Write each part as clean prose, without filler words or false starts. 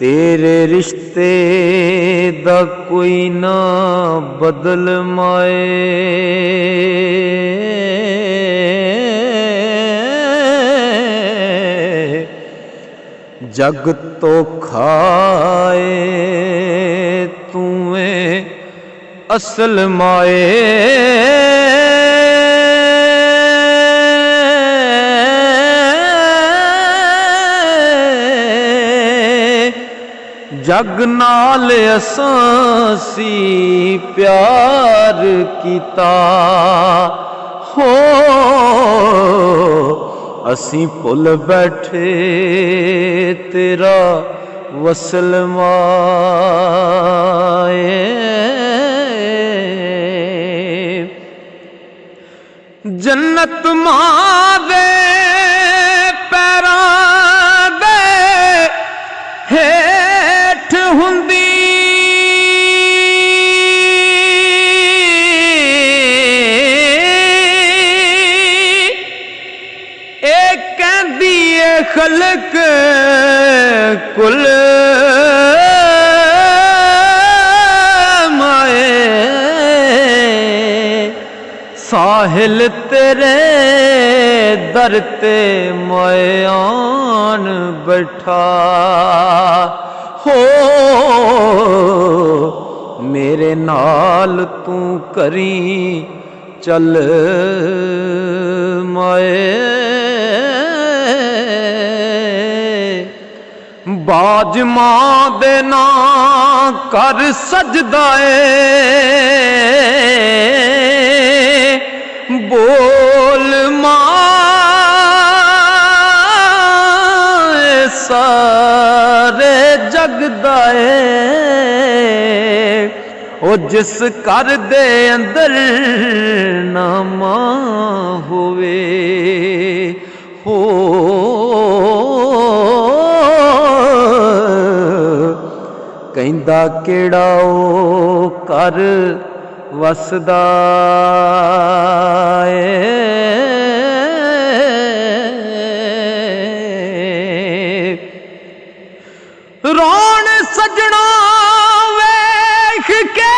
तेरे रिश्ते दा कोई ना बदल माए, जग तो खाए तूए असल माए। जग नाल असां सी प्यार कीता हो, असी भुल बैठे तेरा वसल माए। जन्नत मां दे पैरां दे हेठ हुंदी, ए कहंदी ए खलक कुल माए। साहिल तेरे दर ते मैं आन बैठा हो, मेरे नाल तू करी चल माए। बाज मां दे नां कर सजदा ए, बोल मां सारे जगदा ए। ओ जिस घर दे अंदर ना मां होवे हो, कहंदा केड़ा ओ कर वसदा ए। रोण सजना वेख के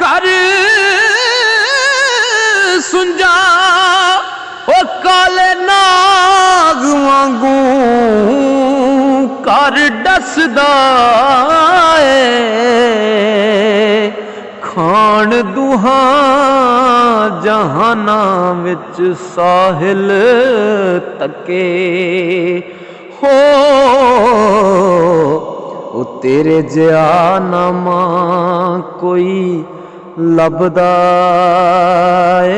कर सुंजा, ओ काले नाग वांगू कर डसदा ए। खान दुहा जहाना विच साहिल तके हो, ओ तेरे जिया नामा कोई लभदा ए।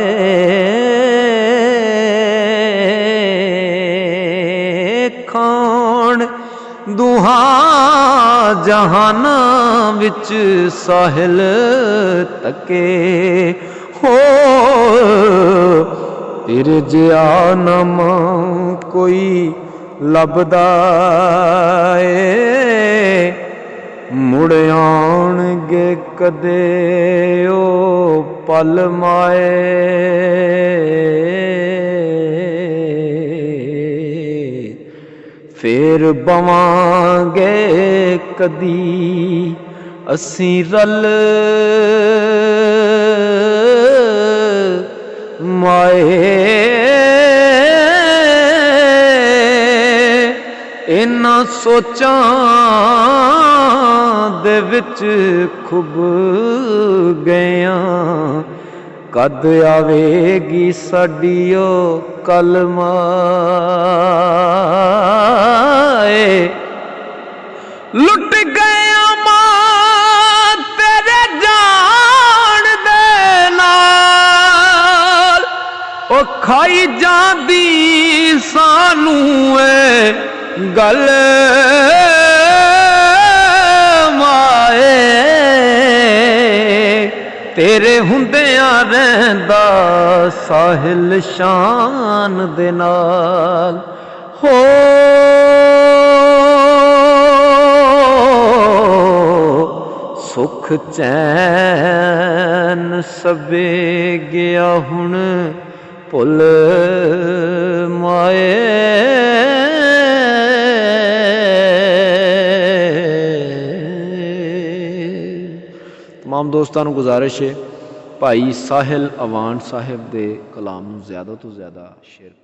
खान दुहा जहाना विच साहिल तके हो, तेरे जिया नामा कोई लभदा ए। मुड़ आउणगे कदे ओ पल माए, फेर बवांगे कदी असी रल माए। इन्हां सोचां दे विच खुब गया, कद आवेगी साडी ओ कलमाए। लुट गया मां तेरे जान दे नाल, ओ खाई जांदी सानू ए गल माए। तेरे हुंदियां रहिंदा साहिल शान दे नाल हो, सुख चैन सबे गया हुण भुल माए। तमाम दोस्तों को गुजारिश है भाई साहिल अवान साहिब के कलाम ज़्यादा तो ज़्यादा शेयर